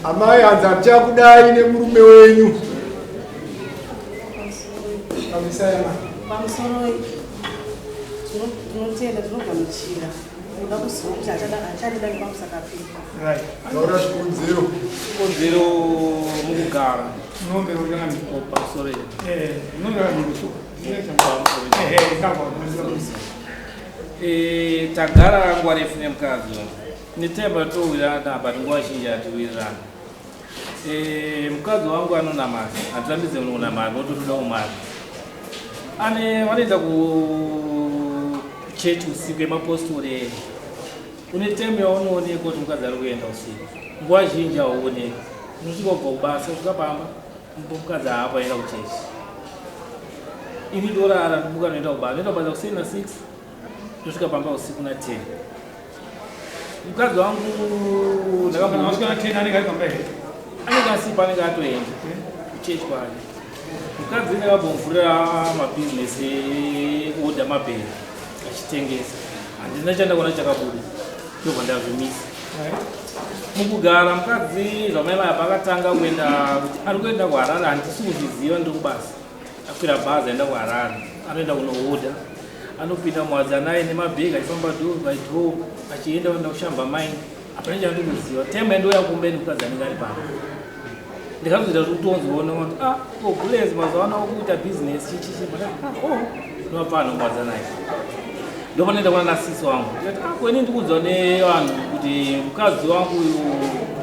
Amai anza chakudai nemurume wenyu. Amisema. Pamusoro tunotenda tinogamuchira. Unoda kuziva kuti achada nepamusakapika. Right. Laura zero. Zero mukugara. Nombe ujana Pamusoro. Nombe wamusu. Tagara ngwa refu nemkazi. Niteba tu wirana but ngwa shinja tu wirana. Mkazi wangu anona mali. Atamize unona mali, notutuda umali. Ane wanenda ku church usiku emaposture. Uneteme waone kuti mkazi ari kuenda usiku. Ngwa shinja uone. Nusiko kubasa ukapamba. Mkazi apa enda ku church. Ini dora ara mbuka noenda kubasa. Noenda kubasa kusina 6. Tusika pamba usiku na 10. Mkazi wangu ndakafana usiku na 10 nani kali mbele. Anga sipa anga atoenda. Church kwani. Mkazi ine kabomvura business order mabheri achitengesa. Andina chanda kona chakabuda. Ndobva ndazvimisa. Mukugara mukadzi zvamai pakatanga kuenda kuti ari kuenda kuHarare handisi kuzviziva ndokubasa. Akwira bhazi aenda kuHarare. Anoenda kunoorder. Anopinda muwadzanai nemabhegi achifamba by door achienda kuenda kushamba maini. Apana chandinoziva. Tema ndoya kumbeni mukadzi anenge ari pamba. Ndikazoita kutonzwaona kuti Gulezi mazuva ano kuita business chichi nopano muwadzanai. Ndopanoenda kuna nasisi wangu. Ndikati kweni ndikuudzwa nevanhu kuti mukadzi wangu uyu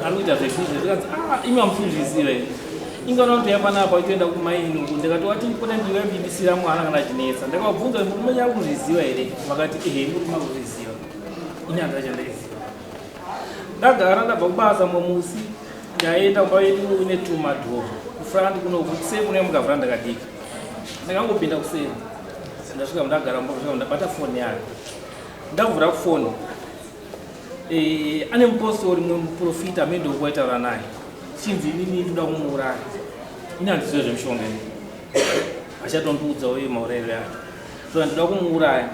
ari kuita zvebusiness. Ndikati imi hamuchizviziva here. Ingana kuti yapanapa toenda kumaini uku ndikati wati kone ndiwebibisira mwana kana chinetsa. Ndakabvunza kuti murume ari kuzviziva here. Vakati murume ari kuzviziva. Ini handina chandaiziva. Ndagara ndabva kubasa musi. Ndaenda kumba yedu ine tumadhoo. Kufrandi kuno kuseri kune mukavhara ndakadika. Ndakangopinda kuseri. Ndasvika ndagara mukavhara ndabata foni yake. Ndavhura foni. Ane mupostori mumwe muprofita amene ndokuitaura naye. Chinzi inini ndoda kumuuraya. Ini handizive zvemishonga iyi. Achatondiudza uye maurayiro yacho. So ndoda kumuuraya.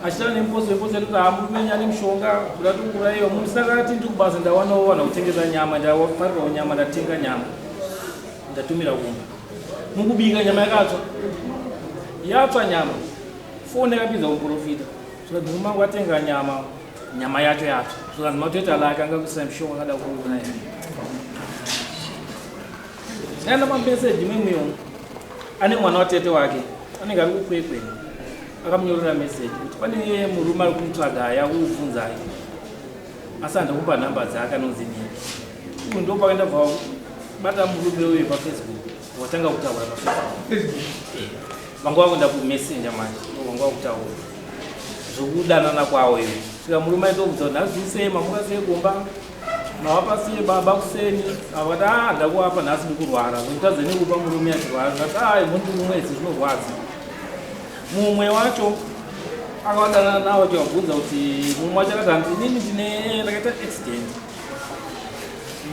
Achitaura nemupostori kuti murume ane mushonga kuda kuuraiwa. Musakati ndiri kubasa ndawanawo vanhu kutengesa nyama, ndafarirawo nyama, ndatenga nyama. Ndatumira kumba. Mukubika nyama yakatsva. Yatsva nyama. Foni yakapinza kumuprofita. So murume wangu atenga nyama yacho yatsva. So matoita lake anga kusina mushonga akada kuuraya. Ndaenda pameseji memwewo. Ane mwana watete wake. Anenge ari kukwekwe. Akamunyorera message kuti pane murume ari kumutsvaga yakubvunzai. Asi handakupa nhamba dzake anonzi nini. Uyu ndo pakaenda bva bata murume uyu paFacebook. Watanga kutaura paFacebook. Vangu vakuenda kumessenger manje. Vangu vakutaura. Zvokudanana kwawo iwe. Svika murume aitobvunza kuti nhasi mamuka sei kumba. Mawapa sei baba kuseni. Akati ndakuapa nhasi ndikurwara. Ndikutadza nekupa murume achirwara. Ndikati mundi mwedzi zvinorwadza. Mumwe wacho akadanana nawo achivabvunza kuti mumwe wacho akati hanzi inini ndakaita accident.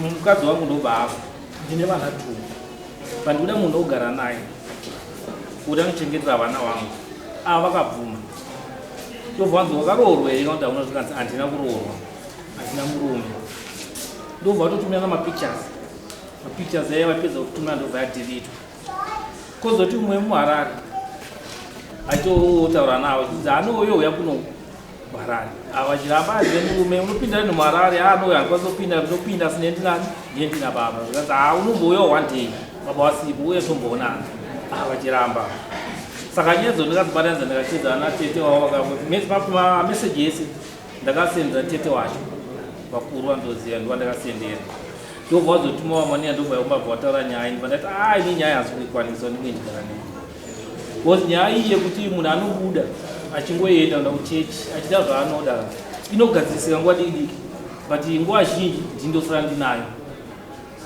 Mukadzi wangu ndobva apa. Ndine vana 2. Pandikuda munhu ogara naye. Kuti anochengetera vana vangu. Ava vakabvuma. Ndobvanzi wakaroorwa here kana kuti hauna zvikanzi handina kuroorwa. Handina murume. Ndobva vatotumira mapictures. Mapictures aya vapedza kutumira ndobva yadelete. Kozoti umwe muHarare. Achotaura nawo kuti anoyo uya kuno kuHarare. Vachiramba azve murume unopinda rini muHarare. Anoyo handikwanisa sinendi nani ndiyendina baba. Zvikanzi unombouyawo one day. Baba wasipo uye tomboonana. Vachiramba. Saka nyedzo ndikadzibatanidza ndikachedza natete wavo mameseji ese ndakasendera tete wacho. Vakuru vandoziva ndiva ndakasendera. Ndobva wazotuma vamwaniya ndobva umbabva wataura nyaya. Ndibva ndati ini nyaya hanzi kuikwanisa ndinge ndigara nei. Because nyaya iyi yekuti munhu anobuda achingoenda kuenda kuchechi achida zvaanoda inogadzirisika nguva diki. But nguva zhinji ndindosara ndinayo.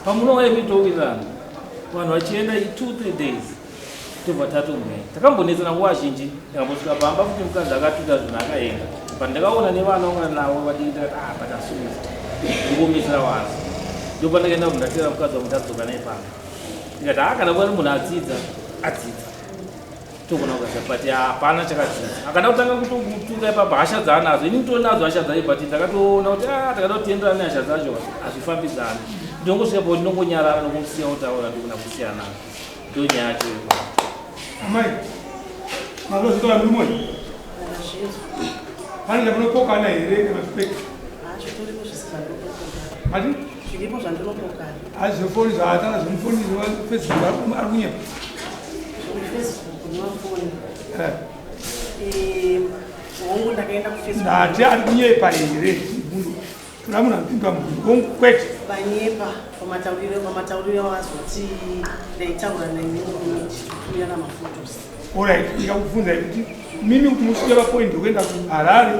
Pamunouya mitowirirana vanhu vachienda 2-3 days. Tobva tatomhera. Takambonetsana nguva zhinji. Ndikambosvika pamba kuti mukadzi akatuita zvinhu akaenda. But ndakaona nevana ungana navo vadiki ndikati but asumiza. Ndingomisira vanhu. Ndobva ndakaenda kundatera mukadzi wangu ndadzoka naye pamba. Ndikati kana kuva munhu adzidza adzidza. togona kugaza but hapana chakadzidza akada kutanga kutokutunga ipabva dzaanadzo ini nditonadzo hasha dzayo but ndakatoona kuti takada kutenderana nehasha dzacho hazvifambidzani ndongosvika po ndinongonyarara nokusiya kutaura ndikuna kusiyana ndonyaya yacho amai mazozitora muri moyo vanenge vanopokana here nemapeki mati zviripo zvandinopokana hazvofoni zvaatana zvomufoni Facebook ari kunyepa Facebook nemafoni hongu ndakaenda kufacebook ndati ari kunyepa here munhu tona munhu anopindwa munhu hongu kwete vanyepa pamatauriro vazoti ndaitaura naimuyana mafotos orit ndikakubvunza kuti mimi kuti musvike papoint okuenda kuharare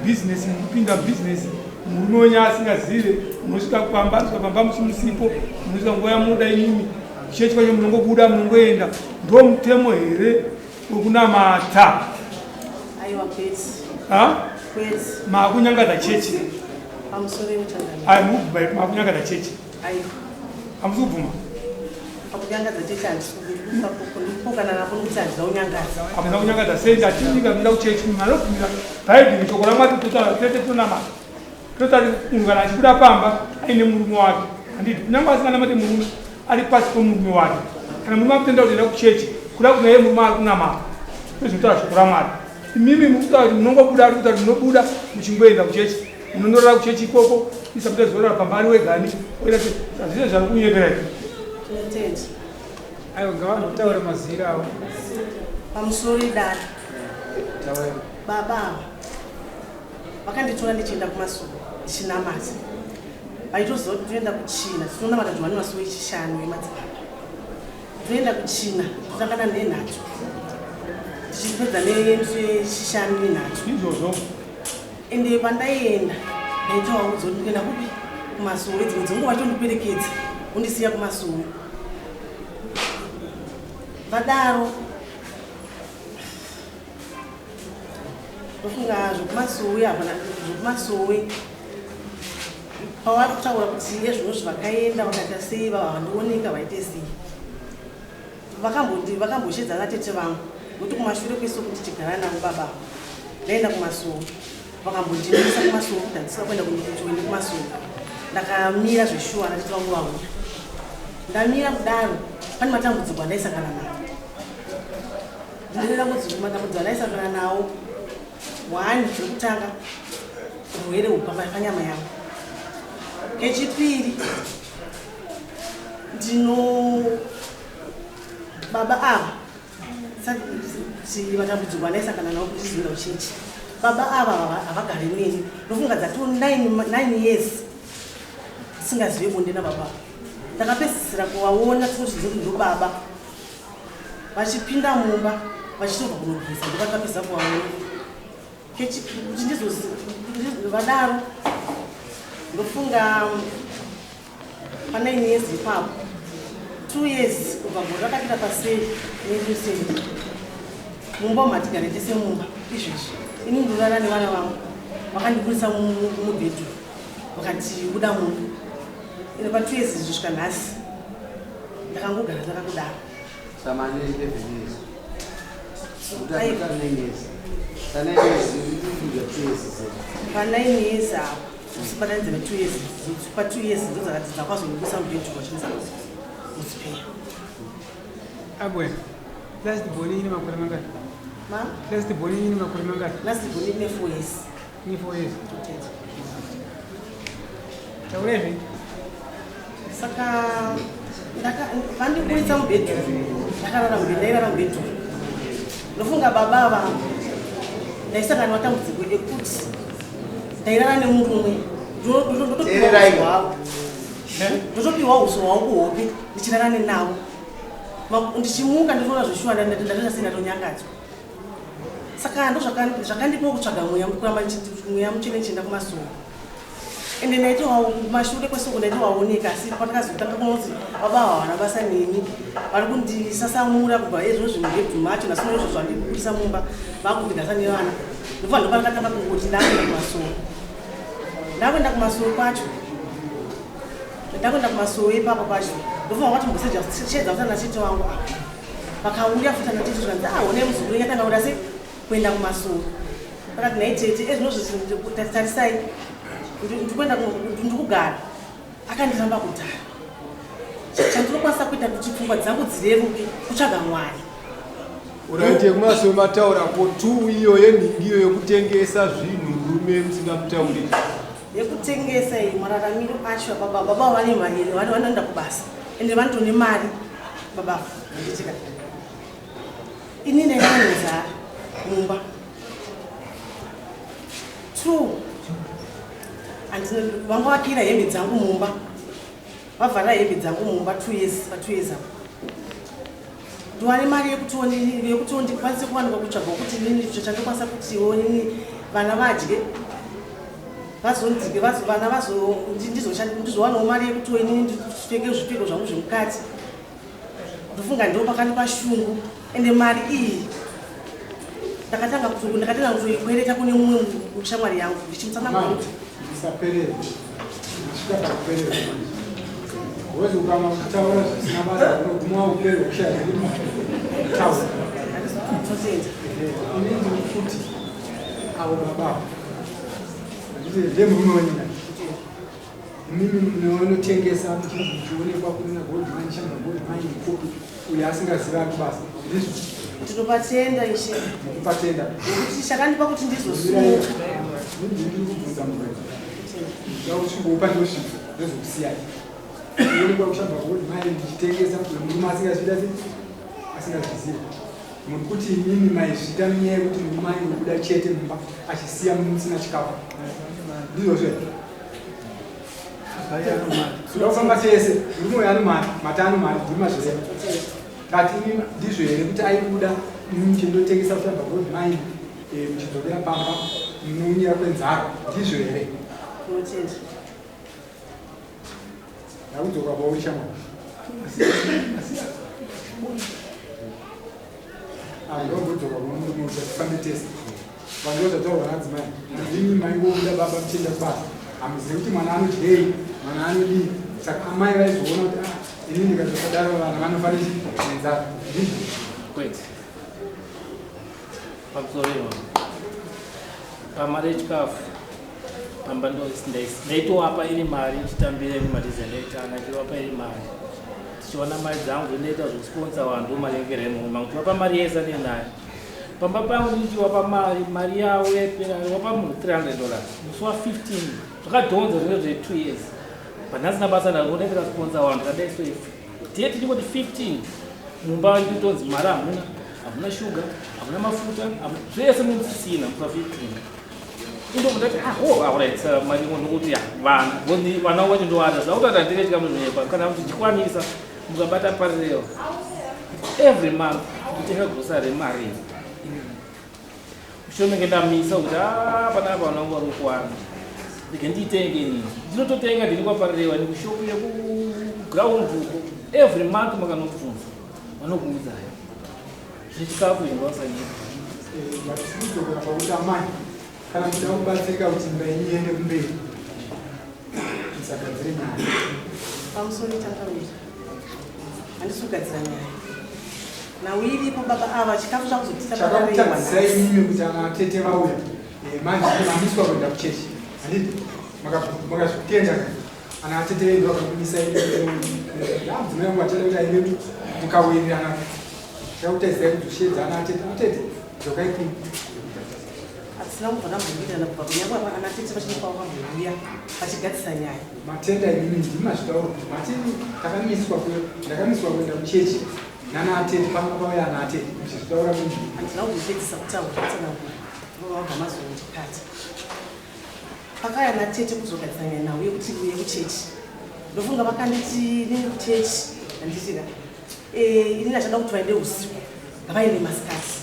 bhizinesi mukupinda bhizinesi munonya asingazive munosvika kupamba musimusipo munosvika nguva yamunoda imimi chechi kwacho munongobuda munongoenda ndo mutemo here wekunamata aiwa kwete makunyangadza chechi pamusoro yeuchandani makunyangadza chechi aiwa hamusi kubvuma pakunyangadza chechi handisipokana napo nokuti handida kunyangadza hamuna kunyangadza sei ndatiika muda kuchechi munhu anobvumira bhaibheri shoko ramwati tete tonamata totati munhu kana achibuda pamba aine murume wake handiti kunyange asinganamate murume ari pasi pomurume wake kana murume akutenda kuti enda kuchechi kuda kuti naye murume ari kunamata ndozvinotaura shoko ramwari imimi mukutaura kuti munongobuda ari kuta kuti munobuda muchingoenda kuchechi munondorora kuchechi ikoko isabuda zorora pamba ari wegani oirati zvazvise zvari kunyepera tinotenda aiwa ngavanotaura mazira avo pamusoro idada baba vakanditora ndichienda kumasuku ndichinamata vaitoziva kuti toenda kuchina tinonamata jowani masuku echishanu emadzibaba toenda kuchina totangana nenhatu tichipedza nemusi wechishanu nenhatu izvozvo ende pandaienda ndaitawaudzo kuti ndikuenda kupi kumasuku dzimwe dzenguva vatondiperekedza undisiya kumasuku vadaro ndofunga zvokumasuwi hapana zvokumasuwi pavari kutaura kuti ezvinozvi vakaenda vakaita sei vandioneka vaite sei vakamboshedza vatete vangu nokuti kumashure kwesoko tichigara navo baba ndaenda kumasuwi vakambondimisa kumasuwi kuti handisika kuenda kuende kumasuwi ndakamira zveshuwa natete vangu vauya ndamira kudaro pane matambudziko andaisangana nawo matambudziko andaisangana nawo wani zvekutanga urwere hwepanyama yangu kechipiri baba ava matambudziko andaisangana nawo kuti zivinda uchechi baba ava havagari neni ndofunga dzati 9 years ndisingazive bonde nababa ndakapedzisira kuvaona tinozvizivi ndo baba vachipinda mumba vachitobva kunobvisa ndovakapedza kuvaona kuti ndizovadaro ndofunga pa9 years ipapo 2 years kubva gori rakapinda pasei nemusei mumba umatigare tese mumba izvezvi ini ndorara nevana vangu vakandiburisa mubhedhu vakati buda mumba ine pa2 years izvosvika nhasi ndakangogara ndakakudaro pa9 years apo usipatanzira 2 years pa2 years ndodzakadzidzakwazonibisa mubhedhu vachinisa muzipeya abwe last boni ine makore mangati last boni ine makore mangati last boni ine 4 years ine 4 years taurezve saka vandiburitsa mubhedhu ndairara mubhedhu ndofunga baba vangu ndaisangana matambudziko ekuti ndairara nemurume ndotopiwa uso hwangu kuhope ndichirara nenavo ndichimuka nditoona zveshuwa ndatoita sei ndatonyangadzwa saka ndo zvakandipa kutsvaga kuramba mweya muchene chienda kumasuku ende ndaitomashure kwesoko ndaitovaoneka asi patakazotanga kunoti baba havana basa neni vari kundisasamura kubva ezvo zvinhu zvebhu macho nasino izvo zvandiburisa mumba vakundidasa nevana ndobva ndopatakatanga kungoti ndakuenda kumasoro ndakuenda kumasoro kwacho ndakuenda kumasoro ipapo kwacho ndofunga kwati mboseshedza usana chete wangu vakauya futi anatete zvanzi one muzukuru yatanga kuda sei kuenda kumasoro pakati naitete ezvinozvitarisai ndikuenda ndikugara akandiramba kudhara chandinokwanisa kuita kuti pfungwa dzangu dzireruke kutsvaga Mwari. Urati kumasoro mataura ko tu iyo yenhingiyo yekutengesa zvinhu murume musingamutauri yekutengesa iyi mararamiro acho baba vane mari vanoenda kubasa ende vanotone mari baba nditika ini ndainonzara mumba 2 vanga vakira hembe dzangu mumba vavhara hembe dzangu mumba 2 years apo ndiwane mari yekuti ndikwanise kuwanikwa kutsvaga kuti nini chandokwanisa kutiwo nini vana vadye vana ndizowanawo mari yekuti inini ndipfeke zvipfeko zvangu zvemukati ndofunga ndo pakanipa shungu ende mari iyi ndakatanga kutoikwereta kune mumwe shamwari yangu ndichimutsanangura kuti isaperere zvisvika pakuperera wezi ukama kutaura zvisina basa unoguma upere kushaya zviri mutaura ini ndiri kuti avo baba ndemurume wenyika imimi munonotengesa muchionekwa kunena goldmine shanga goldmine kopi uyo asingazivapi basa ndizvo ndinopatenda ishe mukupatenda kuti chakandipa kuti ndizosumuka ndiri kubvunza mureza yausvingoupa ndosvika ndozokusiyai ionekwa kushamba goldmine ndichitengesa murume asingazvida sei asingazviziva muri kuti imimi maizvita nenyaya yekuti murume aingobuda chete mumba achisiya musina chikafu ndizvozve zvinofamba chese murume uyo ano mari matano mari ndimazvireva kati ndizvo here kuti aibuda muchindotengesa kushamba goldmine muchidzokera pamba munyira kwenzara ndizvo here ndakudzoka pauri shamwari ndongodzoka kunomurume kuti atifambe tese vanhu vozvataurwa nadzimai ndimi maingobuda baba muchienda kubasa hamuzivi kuti mwana anodyei mwana anodii saka amai vaizoona kuti inini ndikazokadaro vana vanofanira nenzara ndizvo kwete pamusoro ivona pamari yechikafu pamba ndaitowapa iri mari ichitambire nematizendaitana chiwapa iri mari tichiona mari dzangu ndoita zvekusponsa vanhu malengeremo makutiwapa mari yese nenayo pamba pangu ndichiwapa mari yavo yapera wapa munhu $300 musi wa 15 zvakadhonza zvinenge zve 2 years panhasina basa ndakonekera sponsa vanhu kadaiso tiye tichingoti 15 mumba nditonzi mari hamuna shuga hamuna mafuta zvese musisina musi wa 15 indomutati auraitsa mari nokuti vana vacho ndowata zvautati handiretya munhuepa kana kuti chikwanisa mukabata parirewa every month kutenga grosari mari shomenge ndamisa kuti panapa vanangu vari kuwana ndike nditenge nini ndinototenga ndiri kwaparirewa nekushopu yekuground uko every month makanobvunza vanokuudzai zvechikafu zvingavasanyika vatisidzokera pakuti amai kana muda kubatsirika kuti imba yenyu iende kumberi musagadzire nyaya pamusoro tangauri handisi kugadzira nyaya nauyiripo baba ava chikafu chakakutadzisai imimi kuti anatete vauya manje mamiswa kuenda kuchechi handiti makazvitenda ana atete vedu vakabudisai dzimai vangu vatenda kuti aine mukawirirana chakutaisai kuti ushedza ana atete zvokaikuu hatisina kubva ndambomboitana kubva kunyange anatete vachinekwa vakambouya vachigadzisa nyaya matenda imimi ndimazvitaura matini ndakamiswa kuenda kuchechi nana atete pamwe pauya ana atete muchizvitaura munhu handina kuzvipedzisa kutaura atsanangura vabva mazochikati pakaya natete kuzogadzisa nyaya nawo uye kuchechi ndofunga vakanditi nini kuchechi handitika ini ndachada kuti vaende usiku ngavaende masikati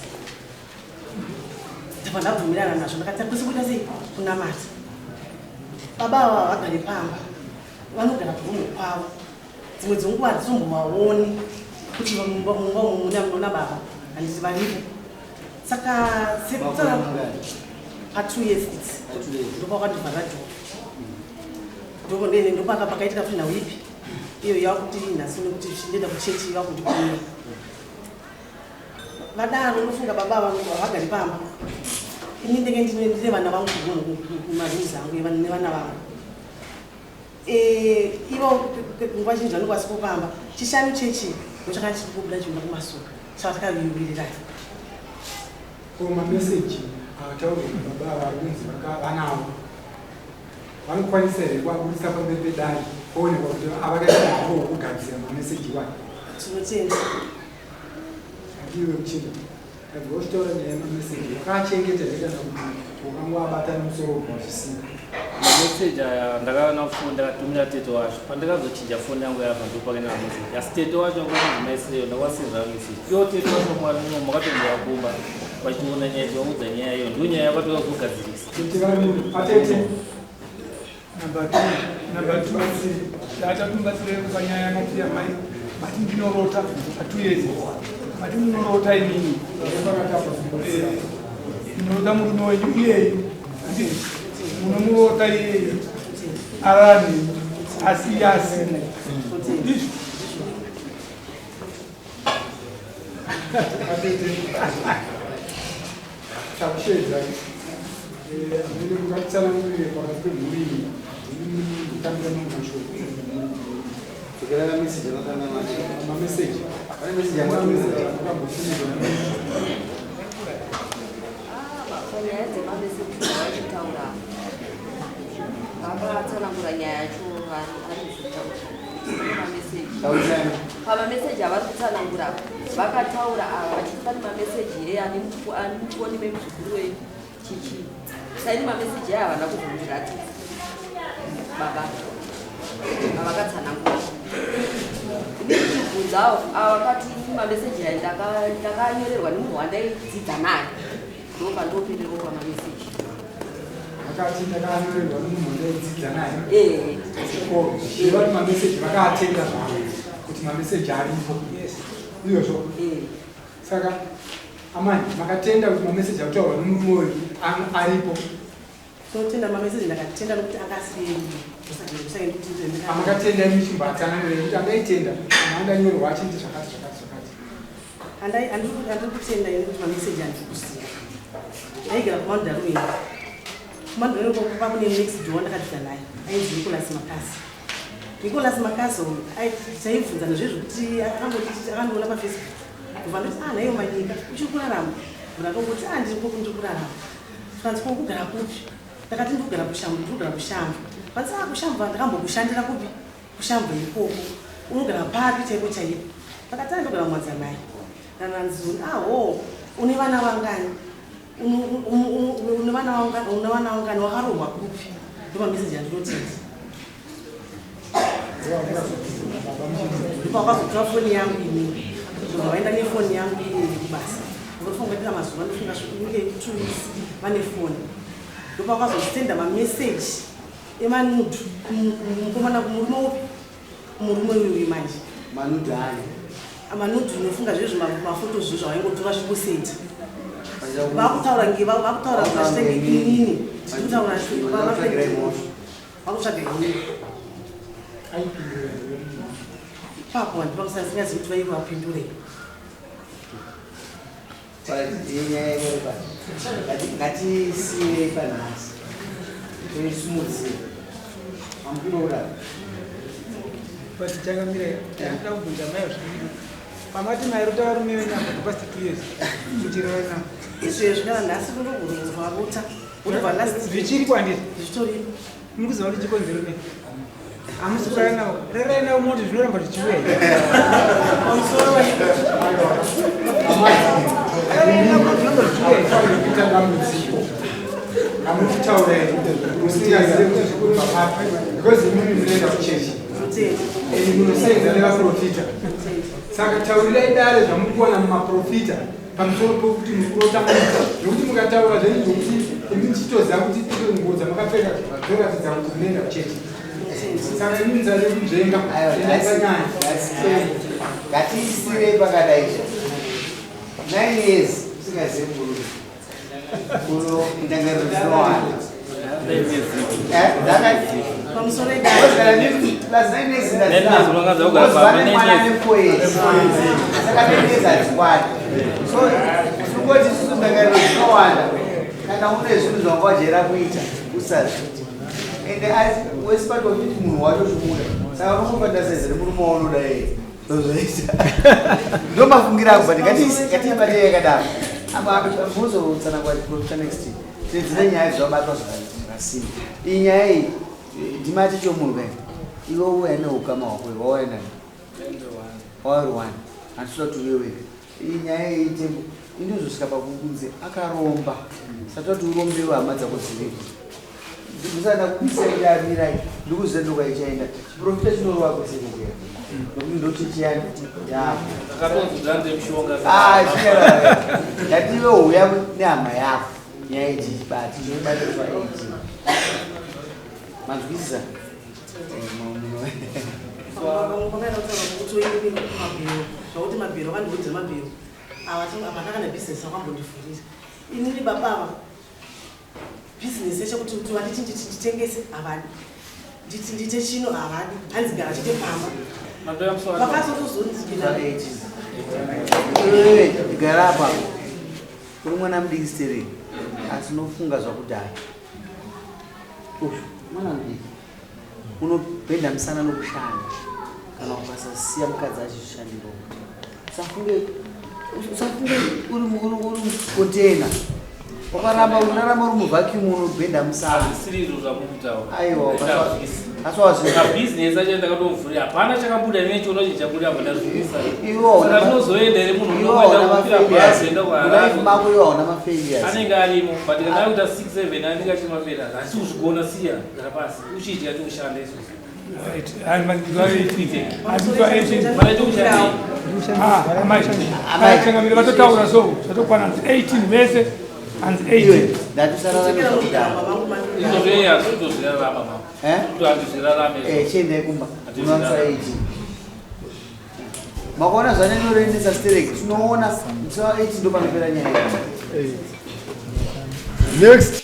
ndabva ndabvumirana nazvo ndakati kwese kuita sei kunamata baba ava vagare pamba vanogara kurumu kwavo dzimwe dzenguva hadzisombovaoni kuti mumba muna baba handiti varipo saka sekutara pa2 years ndopakandibva radhoo ndopaka pakaitika futi nauipi iyo yakuti nhasi nekuti ndenda kuchechi vakundikuia vadaro unofunga baba vangu havagari pamba. Ini ndenge ndine vana vangu kumaruzi angu nevana vangu. Ivo nguva zhinji vanokwanisa kupamba. Chishanu chechi ndochakanga chiri kubuda chienda kumasuka. Saka takaviwirirai. Koma message atauri baba varunzi vakavanawo. Vanokwanisa here kuabudisa pamberi pedare kuonekwa kuti avakaita kugadzira mameseji wani. Tinotenda. Iwe uchida. Agostora nemameseji vakachengetedzeka kana kuti ukangwabata nemusoro wazvisina. Mameseji aya ndakaona kufunda ndakatumira teto wacho. Pandakazochinja foni yangu yabva ndopakena mameseji. Asi teto wacho ngozimaiseyo ndakwasinza meseji. Iyo teto wacho mwana makatongoya kumba. Vachiona nyaya dzaudza nyaya iyo ndonyaya yakatoka kugadzirisa. Kuti vari atete. Number 2 tatatumbatsire panyaya yamakuti yamai mati ndinorota atuyezi mati munorota inini munorota murume wenyu iyeyi munomurota iyeyi arani asiyasi ndizvo takushedza ndine kukatsanangurire pakati pemhuri kutambira nomashoko Sekarang kami sejalan tanah mati. ama message Kami masih jalan pamameseji avari kutsanangura vakataura ava vachitani mameseji animufoni memuzukuru wenyu chichi saini mameseji aya havana kuzondirati baba avakatsanangura ndikubvunzawo avakati mameseji aya ndakanyorerwa nemunhu wandaidzidza naye ndopandopindirwa pamameseji akati ndakanyorerwa nemunhu wandaidzidza naye ivati mameseji vakaatenga zvavo kuti mameseji aripo iyozvo saka amani makatenda kuti mameseji akutaurwa nemurume wedu aripo Tinotenda mameseji ndakatenda nokuti akasiyeni. amakatenda imichimbatsanangurei kuti angaitenda anganyorwa achiti zvakati. Handiri kutenda ine kuti mameseji handiri kusiya. Ndaigara kumandaruweni. Kumandaruweni kwakune next door ndakadzidza naye. Ainzi Nicholas Makasi. Nicholas Makasi taibvunza nezvezvokuti akandiona paFacebook. Kubva ndoti nhaiyo manyika uchiri kurarama. Ndakangoti ndiri kurarama. Fanzi kugara kupi? Ndakati ndikugara kushamba. Fanzi kushamba ndakambokushandira kupi? Kushamba ikoko. Unogara papi chaipo chaipo? Ndakati ndogara muMadzamai. Nananzi une vana vangani? Une vana vangani wakarohwa kupi? Ndomameseji andinotenda. Ndipo akazotora foni yangu inini. Vaenda nefoni yangu inini kubasa. Ndofunga kuti mazuva ndofunga kuti 2 weeks vane foni. Ndipo akazosenda mameseji emanudu mukomana kumurume upi? Murume uyu manje. Manudu ani. Amanudu nofunga zvezvo mafoto zvezvo vaingotora zvikuseti. Vakutaura zvachitenge inini. Tikutaura vakutsvaga inini. Papo vantu vakusasingazivi kuti vairi vapindurei. Nyaya yeropa ngatisiye panhasi toisumudzire amkunoura but chakamira ndinoda kubvunza mai zviviri pamati mairota varume venyamba past 2 years kuchirana izvezvi kana nhasi kunogurunzwa varuta zvichiri kwandiri zvitori muri kuziva kuti chikonzero nei hamusi kurara navo rerai navo moti zvinoramba zvichiuya amukutaura usingazive kuti zvikubva papi because imini munoenda kuchechi munosenza nevaprofita saka taurirai dare zvamuri kuona mumaprofita pamusoro pokuti muri kunotambudzwa nokuti mukataura zvenyu zvokuti imi muchitoziva kuti nguo dzamakapfeka dzoratidza kuti munoenda kuchechi saka imi mudzare kunzvenga endakanyanya ngatiisirei pakadai 9 years usingazive murume kuno ndangariro dzinowana pamusoro Wazigara nini? Plus 9 days Nine days unongaza ugara Wazigara pa 9 mwana days. nefoyezi. Saka 9 days hazikwani. So, sungoti susundagaro zvinowanda. Kana une zvinhu zvangwajera kuita, usazviita. Ende wesipato kuti munhu wacho zvimuda. Saka unongopata sezere muri maonoda here. Zvozoita. Ndo mafungira akubva ndikatiyabate yakadaro. Apa muzotsana kwa professor next. Dzine nyaya dzabatwa zvakasimba. Iyi nyaya iyi ndimati chomunhu kai. Iwe uya neukama hwako wauya nani? Wari one. Handiswa kuti uye wega. Iyi nyaya iyi itengo. Indizosvika pakunze akaromba. Satoti urombewe hama dzako dziviri. Ndisada kukusaida mirai. Ndikuziva ndokaichaenda. Profita chinoro wako sekugera. Nokuti ndochichiyani. Ya. Akatonzwidzanze mushonga. Chikara. Ngatiwe uya nehama yako. Nyaya idzi chibati chinobatwa pa18. Manzwisisa? zvauti mabhero vandiudze mabhero avana kana bhizinesi vakambondifundisa inini babava bhizinesi yechekuti vanditi nditengese havadi nditi ndite chino havadi hanzi gara chite pamba vakazotozonzikira igara apa uri mwana mudikisitereni asi unofunga zvakudhaya mwana mudiki unobhenda musana nokushanda kana ukasasiya mukadzi achizvishandiro usafunge uri mukontena wakaramba unaramba uri muvhacumu unobhenda musana Sirizo zvamukutaura. aiwa aswazvika Business acho ndakatomvurira. Hapana chakabuda nechono chichabuda bada zvikusa. iwo Saka zvinozoenda ere munhu unoenda kufira bhazi enda kwaari. mako iwo hauna mafailures Anenge arimo but kana kuita 6-7 anenge achimapera. Asi uzvigona siya gara pasi. Uchiita ati ushande izvozvo. And man, you are 18. And you are 18. Mara tukushande. Amai vatotaura so zvatokwana 18 vese and 18. ndatisararame zvakudhaya Izvozvo hazvitozvirarama mama. Kuti handizvirarame. chiendai kumba unowanisa 18 makaona zvanenyorendesa stereki tinoona musa 18 ndo panopera nyaya Next.